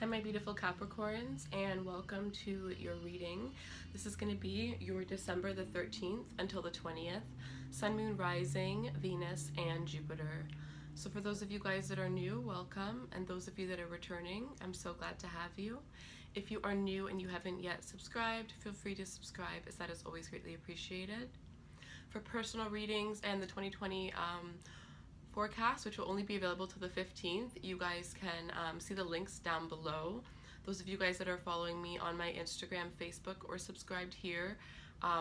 Hi my beautiful Capricorns, and welcome to your reading. This is going to be your December the 13th until the 20th, Sun, Moon, Rising, Venus, and Jupiter. So for those of you guys that are new, welcome, and those of you that are returning, I'm so glad to have you. If you are new and you haven't yet subscribed, feel free to subscribe, as that is always greatly appreciated. For personal readings and the 2020 forecast, which will only be available till the 15th, you guys can see the links down below. Those of you guys that are following me on my Instagram, Facebook, or subscribed here,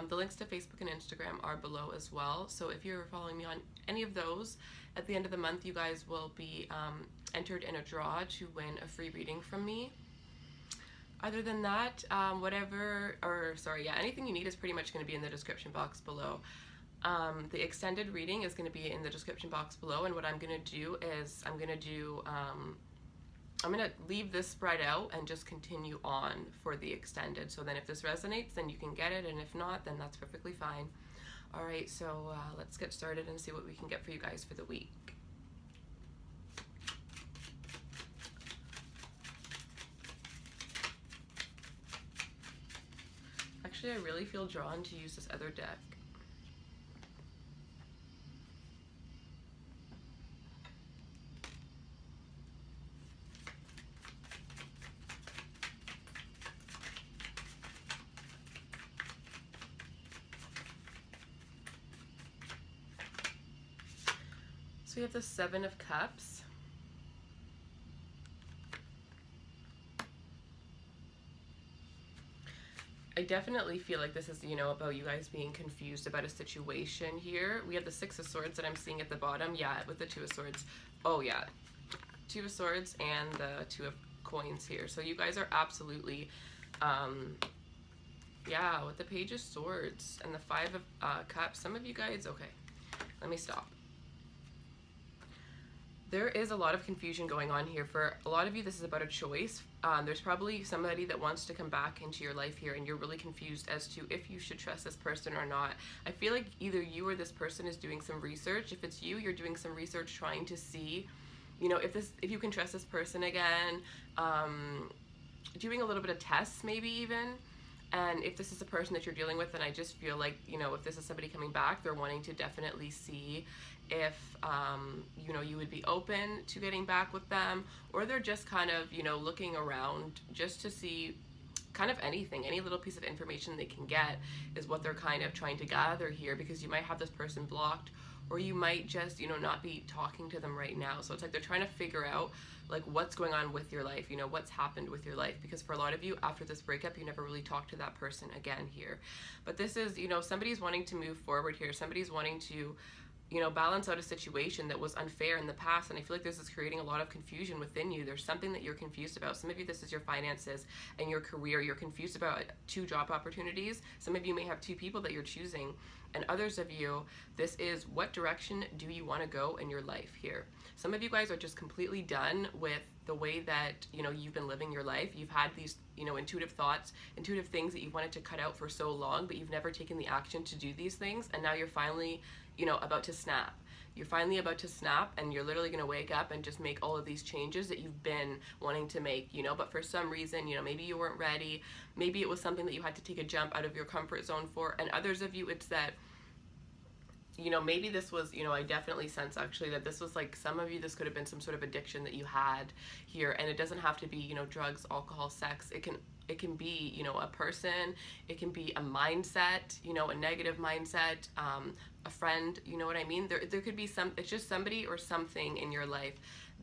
the links to Facebook and Instagram are below as well. So if you're following me on any of those, at the end of the month you guys will be entered in a draw to win a free reading from me. Other than that, anything you need is pretty much going to be in the description box below. The extended reading is going to be in the description box below, and what I'm going to do is I'm going to leave this spread out and just continue on for the extended. So then if this resonates, then you can get it, and if not, then that's perfectly fine. Alright, so let's get started and see what we can get for you guys for the week. Actually, I really feel drawn to use this other deck. So we have the Seven of Cups. I definitely feel like this is, about you guys being confused about a situation here. We have the Six of Swords that I'm seeing at the bottom. Yeah, with the Two of Swords. Oh, yeah. Two of Swords and the Two of Coins here. So you guys are absolutely, yeah, with the Page of Swords and the Five of Cups. Some of you guys, okay, let me stop. There is a lot of confusion going on here. For a lot of you, this is about a choice. There's probably somebody that wants to come back into your life here, and you're really confused as to if you should trust this person or not. I feel like either you or this person is doing some research. If it's you, you're doing some research trying to see, if you can trust this person again, doing a little bit of tests maybe even. And if this is a person that you're dealing with, then I just feel like, if this is somebody coming back, they're wanting to definitely see if, you would be open to getting back with them, or they're just kind of, looking around just to see kind of anything, any little piece of information they can get is what they're kind of trying to gather here, because you might have this person blocked, or you might just, not be talking to them right now. So it's like they're trying to figure out like what's going on with your life, what's happened with your life, because for a lot of you, after this breakup, you never really talked to that person again here. But this is, somebody's wanting to move forward here. Somebody's wanting to, balance out a situation that was unfair in the past, and I feel like this is creating a lot of confusion within you. There's something that you're confused about. Some of you, this is your finances and your career. You're confused about 2 job opportunities. Some of you may have 2 people that you're choosing, and others of you, this is what direction do you want to go in your life here. Some of you guys are just completely done with the way that, you've been living your life. You've had these, intuitive thoughts, intuitive things that you wanted to cut out for so long, but you've never taken the action to do these things, and now you're finally, about to snap. You're finally about to snap, and you're literally going to wake up and just make all of these changes that you've been wanting to make, but for some reason, maybe you weren't ready. Maybe it was something that you had to take a jump out of your comfort zone for, and others of you, it's that, maybe this was, I definitely sense actually that this was like, some of you, this could have been some sort of addiction that you had here, and it doesn't have to be, drugs, alcohol, sex. It can be, a person, it can be a mindset, a negative mindset, a friend, you know what I mean? There could be it's just somebody or something in your life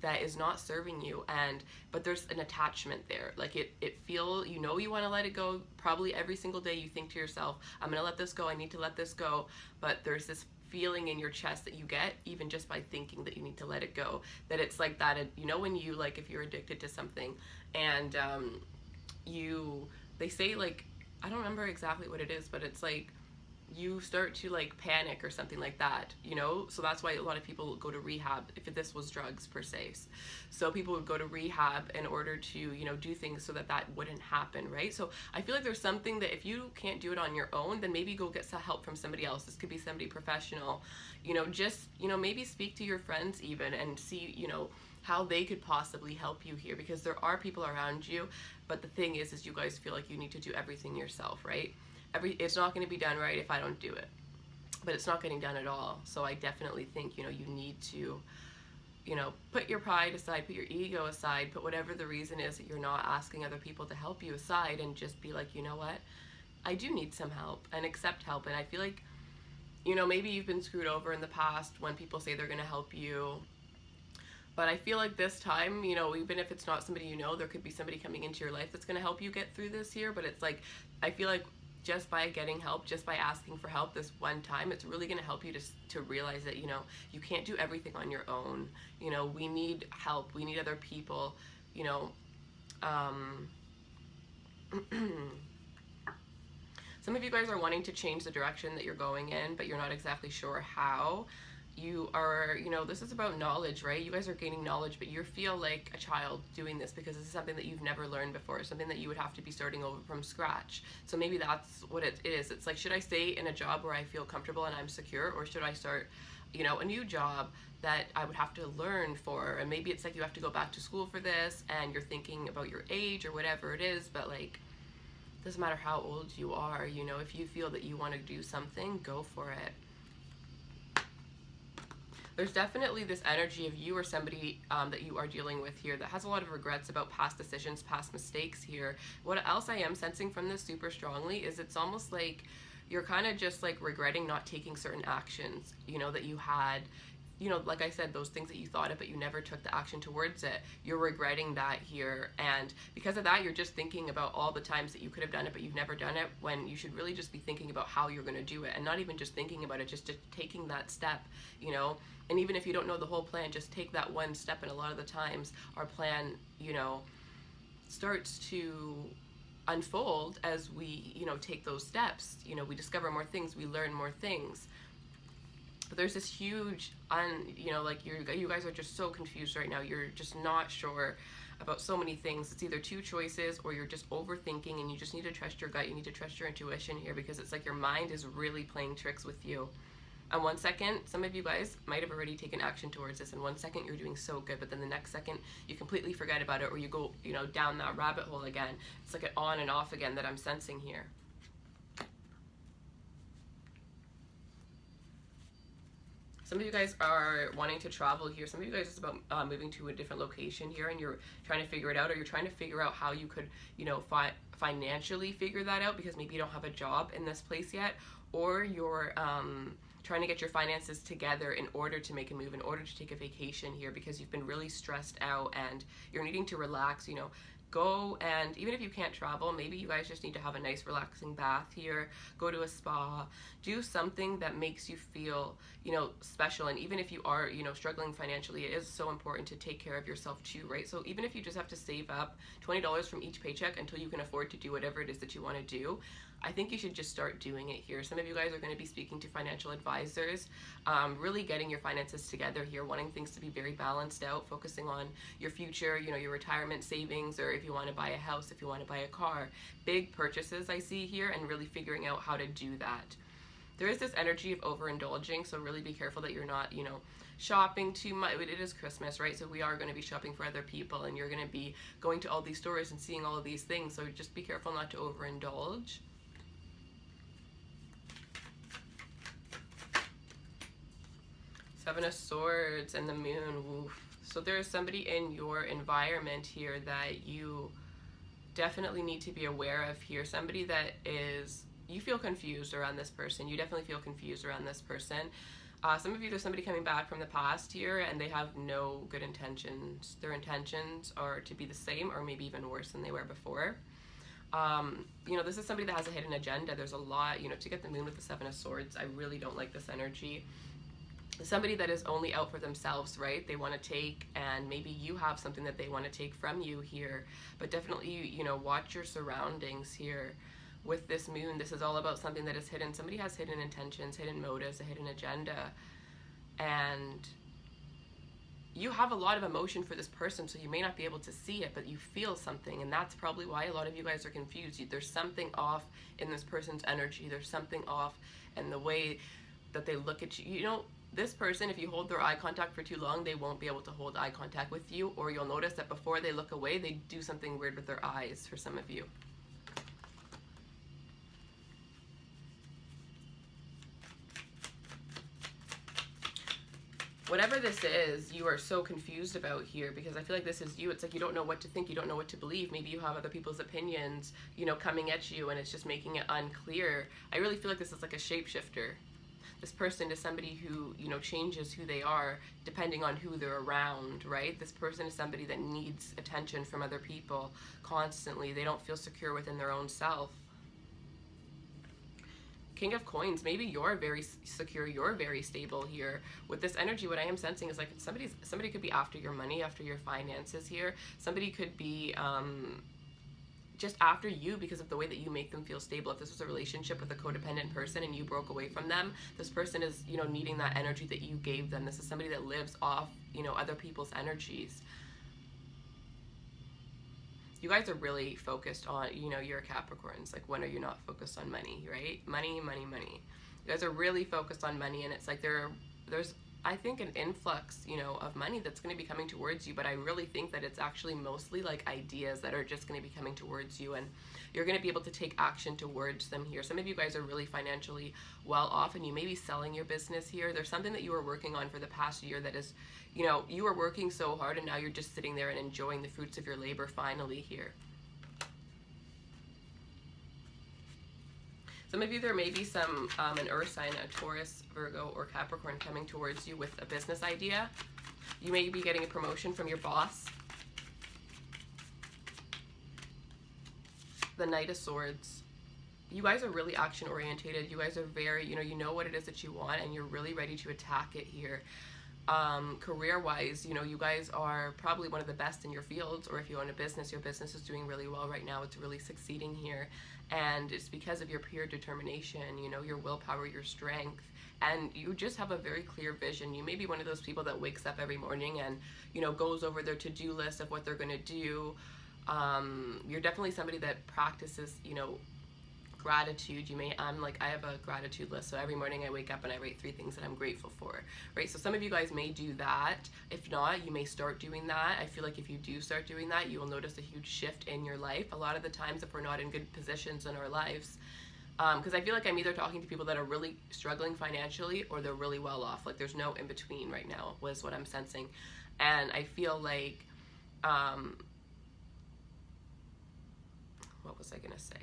that is not serving you, but there's an attachment there. Like it feel, you want to let it go. Probably every single day you think to yourself, I'm going to let this go. I need to let this go. But there's this feeling in your chest that you get even just by thinking that you need to let it go, that it's like that, when you, like, if you're addicted to something and they say, like, I don't remember exactly what it is, but it's like you start to like panic or something like that, so that's why a lot of people go to rehab, if this was drugs per se. So people would go to rehab in order to, do things so that wouldn't happen, right? So I feel like there's something that if you can't do it on your own, then maybe go get some help from somebody else. This could be somebody professional, just, maybe speak to your friends even and see, how they could possibly help you here, because there are people around you, but the thing is you guys feel like you need to do everything yourself, right? It's not going to be done right if I don't do it, but it's not getting done at all. So I definitely think, you know, you need to, you know, put your pride aside, put your ego aside, put whatever the reason is that you're not asking other people to help you aside, and just be like, you know what, I do need some help, and accept help. And I feel like, you know, maybe you've been screwed over in the past when people say they're going to help you, but I feel like this time, you know, even if it's not somebody you know, there could be somebody coming into your life that's going to help you get through this year. But it's like, I feel like just by getting help, just by asking for help this one time, it's really going to help you to realize that, you know, you can't do everything on your own. You know, we need help. We need other people, you know. Some of you guys are wanting to change the direction that you're going in, but you're not exactly sure how. You are, you know, this is about knowledge, right? You guys are gaining knowledge, but you feel like a child doing this because this is something that you've never learned before, something that you would have to be starting over from scratch. So maybe that's what it is. It's like, should I stay in a job where I feel comfortable and I'm secure, or should I start, you know, a new job that I would have to learn for? And maybe it's like you have to go back to school for this, and you're thinking about your age or whatever it is, but like, doesn't matter how old you are, you know, if you feel that you want to do something, go for it. There's definitely this energy of you or somebody that you are dealing with here that has a lot of regrets about past decisions, past mistakes here. What else I am sensing from this super strongly is it's almost like you're kind of just like regretting not taking certain actions, you know, that you had. You know, like I said, those things that you thought of, but you never took the action towards it. You're regretting that here. And because of that, you're just thinking about all the times that you could have done it, but you've never done it, when you should really just be thinking about how you're going to do it. And not even just thinking about it, just taking that step, you know. And even if you don't know the whole plan, just take that one step. And a lot of the times, our plan, you know, starts to unfold as we, you know, take those steps. You know, we discover more things, we learn more things. But there's this huge, you know, like you guys are just so confused right now. You're just not sure about so many things. It's either two choices, or you're just overthinking, and you just need to trust your gut. You need to trust your intuition here, because it's like your mind is really playing tricks with you. And 1 second, some of you guys might have already taken action towards this. And 1 second, you're doing so good, but then the next second, you completely forget about it, or you go, you know, down that rabbit hole again. It's like an on and off again that I'm sensing here. Some of you guys are wanting to travel here. Some of you guys it's about moving to a different location here, and you're trying to figure it out, or you're trying to figure out how you could, you know, financially figure that out, because maybe you don't have a job in this place yet, or you're trying to get your finances together in order to make a move, in order to take a vacation here, because you've been really stressed out and you're needing to relax, you know. Go, and even if you can't travel, maybe you guys just need to have a nice relaxing bath here, go to a spa, do something that makes you feel, you know, special. And even if you are, you know, struggling financially, it is so important to take care of yourself too, right? So even if you just have to save up $20 from each paycheck until you can afford to do whatever it is that you want to do, I think you should just start doing it here. Some of you guys are going to be speaking to financial advisors, really getting your finances together here, wanting things to be very balanced out, focusing on your future, you know, your retirement savings, or if you want to buy a house, if you want to buy a car, big purchases I see here, and really figuring out how to do that. There is this energy of overindulging, so really be careful that you're not, you know, shopping too much. It is Christmas, right? So we are going to be shopping for other people, and you're going to be going to all these stores and seeing all of these things, so just be careful not to overindulge. Seven of Swords and the Moon. Oof. So there is somebody in your environment here that you definitely need to be aware of here. Somebody that is, you feel confused around this person. You definitely feel confused around this person. Some of you, there's somebody coming back from the past here, and they have no good intentions. Their intentions are to be the same, or maybe even worse than they were before. You know, this is somebody that has a hidden agenda. There's a lot, you know, to get the Moon with the Seven of Swords. I really don't like this energy. Somebody that is only out for themselves, right? They want to take, and maybe you have something that they want to take from you here, but definitely, you know, watch your surroundings here. With this Moon, this is all about something that is hidden. Somebody has hidden intentions, hidden motives, a hidden agenda, and you have a lot of emotion for this person, so you may not be able to see it, but you feel something, and that's probably why a lot of you guys are confused. There's something off in this person's energy. There's something off in the way that they look at you. You know, this person, if you hold their eye contact for too long, they won't be able to hold eye contact with you, or you'll notice that before they look away, they do something weird with their eyes for some of you. Whatever this is, you are so confused about here, because I feel like this is you. It's like you don't know what to think, you don't know what to believe. Maybe you have other people's opinions, you know, coming at you, and it's just making it unclear. I really feel like this is like a shapeshifter. This person is somebody who, you know, changes who they are depending on who they're around, right? This person is somebody that needs attention from other people constantly. They don't feel secure within their own self. King of Coins, maybe you're very secure, you're very stable here. With this energy, what I am sensing is like somebody could be after your money, after your finances here. Somebody could be just after you because of the way that you make them feel stable. If this was a relationship with a codependent person and you broke away from them, this person is, you know, needing that energy that you gave them. This is somebody that lives off, you know, other people's energies. You guys are really focused on, you know, you're Capricorns. Like, when are you not focused on money, right? Money, money, money. You guys are really focused on money, and it's like there's, I think, an influx, you know, of money that's going to be coming towards you, but I really think that it's actually mostly like ideas that are just going to be coming towards you, and you're going to be able to take action towards them here. Some of you guys are really financially well off, and you may be selling your business here. There's something that you were working on for the past year that is, you know, you were working so hard, and now you're just sitting there and enjoying the fruits of your labor finally here. Some of you, there may be some, an earth sign, a Taurus, Virgo, or Capricorn coming towards you with a business idea. You may be getting a promotion from your boss. The Knight of Swords. You guys are really action orientated. You guys are very, you know what it is that you want, and you're really ready to attack it here. Career-wise, you know, you guys are probably one of the best in your fields, or if you own a business, your business is doing really well right now. It's really succeeding here, and it's because of your pure determination, you know, your willpower, your strength, and you just have a very clear vision. You may be one of those people that wakes up every morning and, you know, goes over their to-do list of what they're going to do. You're definitely somebody that practices, you know, gratitude. I have a gratitude list, so every morning I wake up and I write 3 things that I'm grateful for, right? So some of you guys may do that. If not, you may start doing that. I feel like if you do start doing that, you will notice a huge shift in your life. A lot of the times, if we're not in good positions in our lives, because I feel like I'm either talking to people that are really struggling financially, or they're really well off. Like, there's no in between right now, was what I'm sensing. And I feel like, what was I gonna say?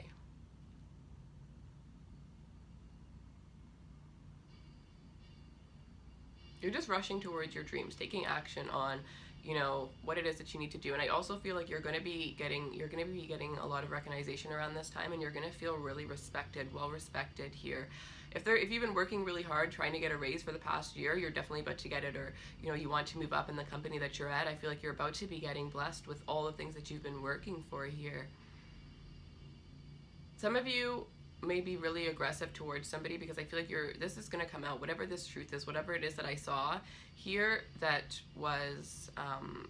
You're just rushing towards your dreams, taking action on, you know, what it is that you need to do. And I also feel like you're going to be getting a lot of recognition around this time, and you're going to feel really respected, well respected here. If you've been working really hard trying to get a raise for the past year, you're definitely about to get it, or, you know, you want to move up in the company that you're at. I feel like you're about to be getting blessed with all the things that you've been working for here. Some of you may be really aggressive towards somebody, because I feel like this is going to come out, whatever this truth is, whatever it is that I saw here that was,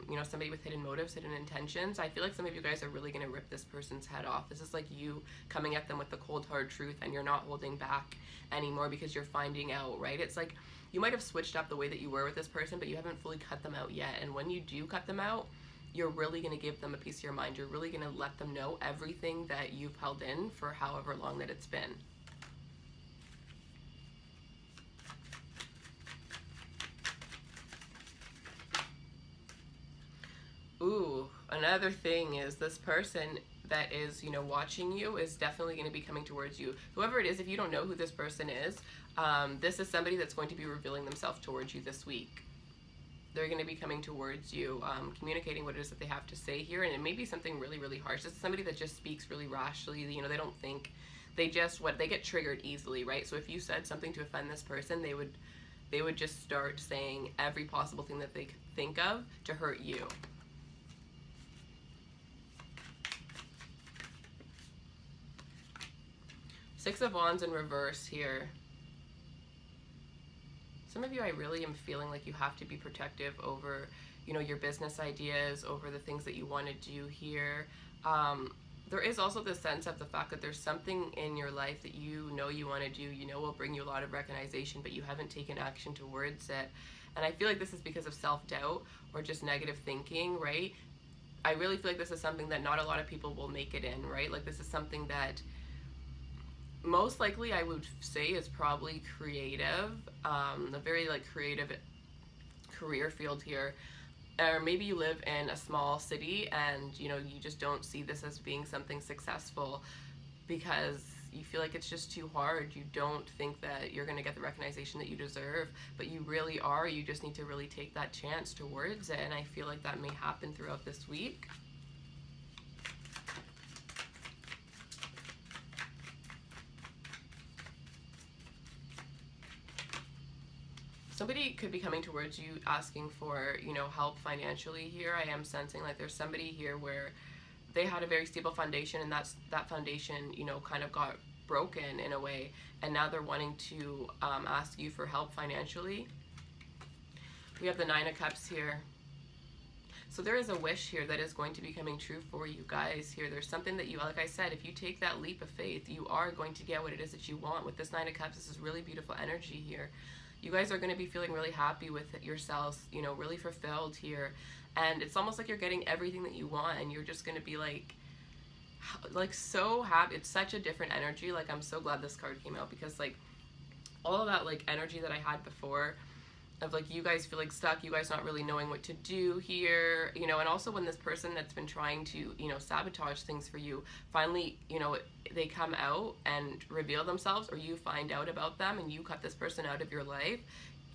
you know, somebody with hidden motives, hidden intentions. I feel like some of you guys are really going to rip this person's head off. This is like you coming at them with the cold hard truth, and you're not holding back anymore because you're finding out, right? It's like you might have switched up the way that you were with this person, but you haven't fully cut them out yet. And when you do cut them out, you're really going to give them a piece of your mind. You're really going to let them know everything that you've held in for however long that it's been. Ooh, another thing is this person that is, you know, watching you is definitely going to be coming towards you. Whoever it is, if you don't know who this person is, this is somebody that's going to be revealing themselves towards you this week. They're going to be coming towards you, communicating what it is that they have to say here, and it may be something really, really harsh. This is somebody that just speaks really rashly. You know, they don't think. They get triggered easily, right? So if you said something to offend this person, they would just start saying every possible thing that they could think of to hurt you. Six of Wands in reverse here. Some of you, I really am feeling like you have to be protective over, you know, your business ideas, over the things that you want to do here. there is also this sense of the fact that there's something in your life that you know you want to do, you know will bring you a lot of recognition, but you haven't taken action towards it. And I feel like this is because of self-doubt or just negative thinking, right? I really feel like this is something that not a lot of people will make it in, right? Like this is something that most likely I would say is probably creative, a very like creative career field here. Or maybe you live in a small city and you know you just don't see this as being something successful because you feel like it's just too hard. You don't think that you're going to get the recognition that you deserve, but you really are. You just need to really take that chance towards it, and I feel like that may happen throughout this week. Somebody could be coming towards you asking for, you know, help financially here. I am sensing like there's somebody here where they had a very stable foundation, and that foundation, you know, kind of got broken in a way, and now they're wanting to ask you for help financially. We have the Nine of Cups here. So there is a wish here that is going to be coming true for you guys here. There's something that you, like I said, if you take that leap of faith, you are going to get what it is that you want. With this Nine of Cups, this is really beautiful energy here. You guys are going to be feeling really happy with yourselves, you know, really fulfilled here. And it's almost like you're getting everything that you want, and you're just going to be like so happy. It's such a different energy. Like, I'm so glad this card came out, because like all of that like energy that I had before of like you guys feeling stuck, you guys not really knowing what to do here, you know, and also when this person that's been trying to, you know, sabotage things for you, finally, you know, they come out and reveal themselves, or you find out about them and you cut this person out of your life,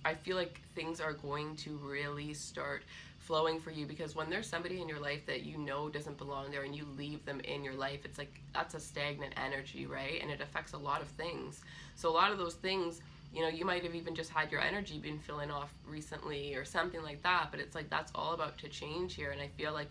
I feel like things are going to really start flowing for you, because when there's somebody in your life that you know doesn't belong there and you leave them in your life, it's like that's a stagnant energy, right? And it affects a lot of things. So a lot of those things, you know, you might have even just had your energy been filling off recently or something like that, but it's like that's all about to change here. And I feel like,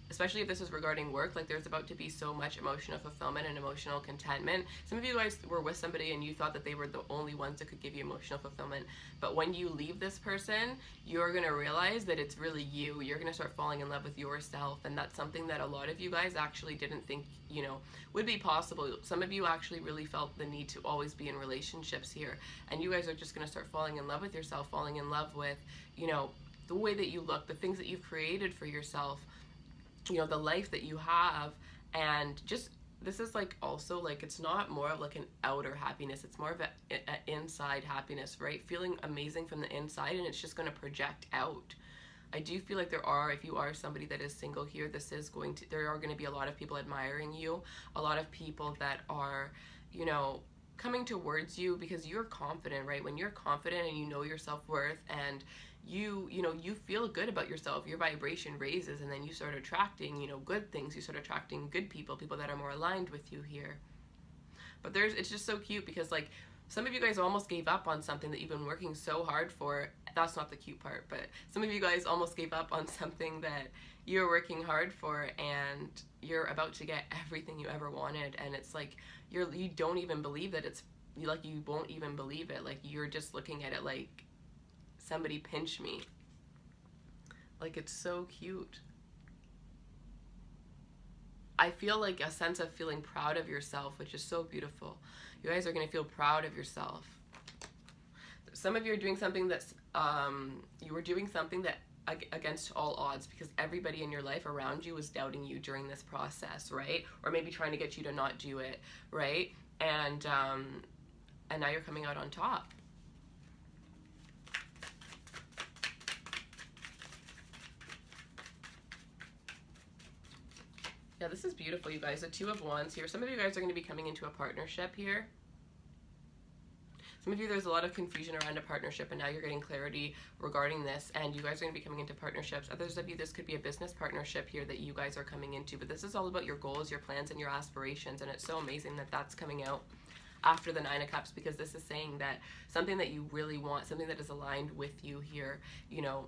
especially if this is regarding work, like there's about to be so much emotional fulfillment and emotional contentment. Some of you guys were with somebody and you thought that they were the only ones that could give you emotional fulfillment, but when you leave this person, you're going to realize that it's really you. You're going to start falling in love with yourself, and that's something that a lot of you guys actually didn't think, you know, would be possible. Some of you actually really felt the need to always be in relationships here, and you guys are just going to start falling in love with yourself, falling in love with, you know, the way that you look, the things that you've created for yourself, you know, the life that you have. And just, this is like also like, it's not more of like an outer happiness, it's more of an inside happiness, right? Feeling amazing from the inside, and it's just going to project out. I do feel like there are, if you are somebody that is single here, this is going to, there are going to be a lot of people admiring you, a lot of people that are, you know, coming towards you because you're confident, right? When you're confident and you know your self-worth, and you know, you feel good about yourself, your vibration raises, and then you start attracting, you know, good things. You start attracting good people, people that are more aligned with you here. But it's just so cute, because like some of you guys almost gave up on something that you've been working so hard for. That's not the cute part, but some of you guys almost gave up on something that you're working hard for, and you're about to get everything you ever wanted, and it's like you don't even believe that it's like, you won't even believe it. Like, you're just looking at it like, somebody pinch me. Like, it's so cute. I feel like a sense of feeling proud of yourself, which is so beautiful. You guys are going to feel proud of yourself. Some of you are doing something that's, you were doing something that against all odds, because everybody in your life around you was doubting you during this process, right? Or maybe trying to get you to not do it, right? And now you're coming out on top. Yeah, this is beautiful, you guys. The Two of Wands here. Some of you guys are going to be coming into a partnership here. Some of you, there's a lot of confusion around a partnership, and now you're getting clarity regarding this, and you guys are going to be coming into partnerships. Others of you, this could be a business partnership here that you guys are coming into, but this is all about your goals, your plans, and your aspirations, and it's so amazing that that's coming out after the Nine of Cups, because this is saying that something that you really want, something that is aligned with you here, you know,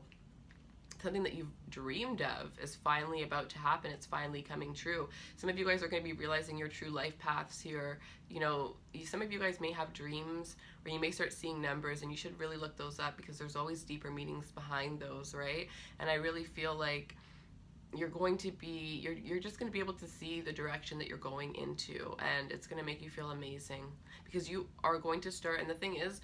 something that you've dreamed of is finally about to happen. It's finally coming true. Some of you guys are going to be realizing your true life paths here. You know, some of you guys may have dreams, or you may start seeing numbers, and you should really look those up, because there's always deeper meanings behind those, right? And I really feel like you're going to be, you're just going to be able to see the direction that you're going into, and it's going to make you feel amazing, because you are going to start. And the thing is,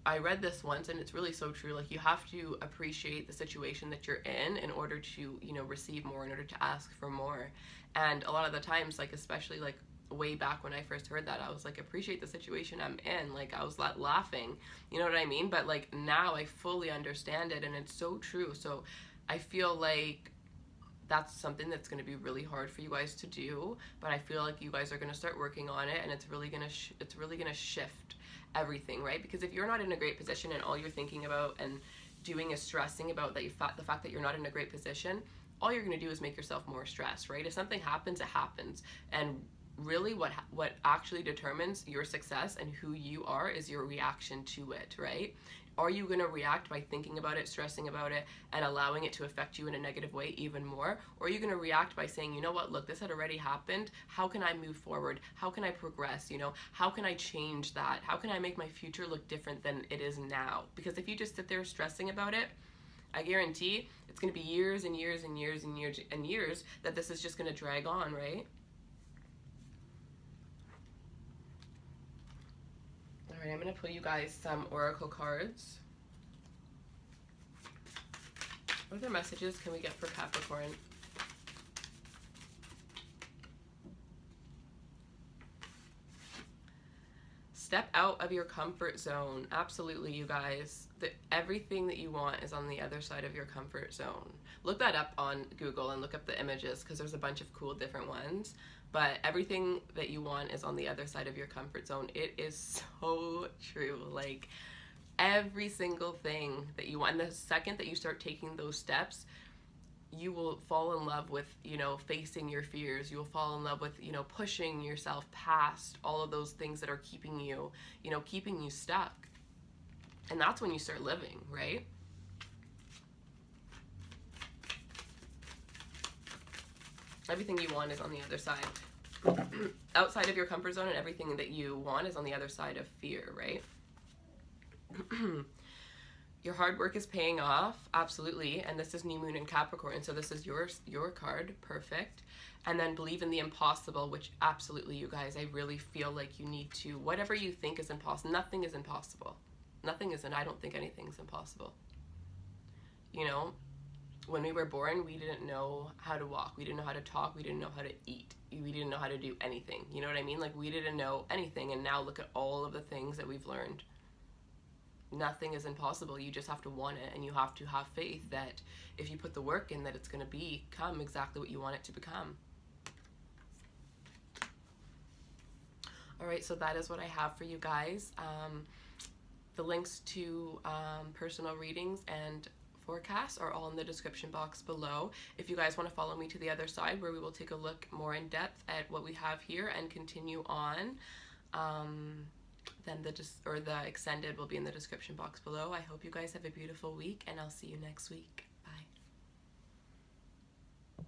I read this once and it's really so true. Like, you have to appreciate the situation that you're in order to, you know, receive more, in order to ask for more. And a lot of the times, like, especially like way back when I first heard that, I was like, appreciate the situation I'm in. Like, I was laughing, you know what I mean? But like, now I fully understand it, and it's so true. So I feel like that's something that's going to be really hard for you guys to do, but I feel like you guys are going to start working on it, and it's really going to shift everything, right? Because if you're not in a great position and all you're thinking about and doing is stressing about that, the fact that you're not in a great position, all you're going to do is make yourself more stressed, right? If something happens, it happens. And really what actually determines your success and who you are is your reaction to it, right? Are you going to react by thinking about it, stressing about it, and allowing it to affect you in a negative way even more? Or are you going to react by saying, you know what, look, this had already happened. How can I move forward? How can I progress? You know, how can I change that? How can I make my future look different than it is now? Because if you just sit there stressing about it, I guarantee it's going to be years and years and years and years and years that this is just going to drag on, right? All right, I'm going to pull you guys some oracle cards. What other messages can we get for Capricorn? Step out of your comfort zone. Absolutely, you guys. Everything that you want is on the other side of your comfort zone. Look that up on Google and look up the images, because there's a bunch of cool different ones. But everything that you want is on the other side of your comfort zone. It is so true. Like, every single thing that you want, and the second that you start taking those steps, you will fall in love with, you know, facing your fears. You will fall in love with, you know, pushing yourself past all of those things that are keeping you, you know, keeping you stuck. And that's when you start living, right? Everything you want is on the other side. Outside of your comfort zone, and everything that you want is on the other side of fear, right? Your hard work is paying off, absolutely. And this is new moon in Capricorn, so this is your card, perfect. And then believe in the impossible, which absolutely, you guys, I really feel like you need to, whatever you think is impossible, nothing is impossible. Nothing is, and I don't think anything's impossible. You know, when we were born, we didn't know how to walk, we didn't know how to talk, we didn't know how to eat, we didn't know how to do anything. You know what I mean? Like, we didn't know anything, and now look at all of the things that we've learned. Nothing is impossible. You just have to want it, and you have to have faith that if you put the work in, that it's going to become exactly what you want it to become. All right, so that is what I have for you guys. The links to personal readings and forecasts are all in the description box below. If you guys want to follow me to the other side, where we will take a look more in depth at what we have here and continue on, then the extended will be in the description box below. I hope you guys have a beautiful week, and I'll see you next week.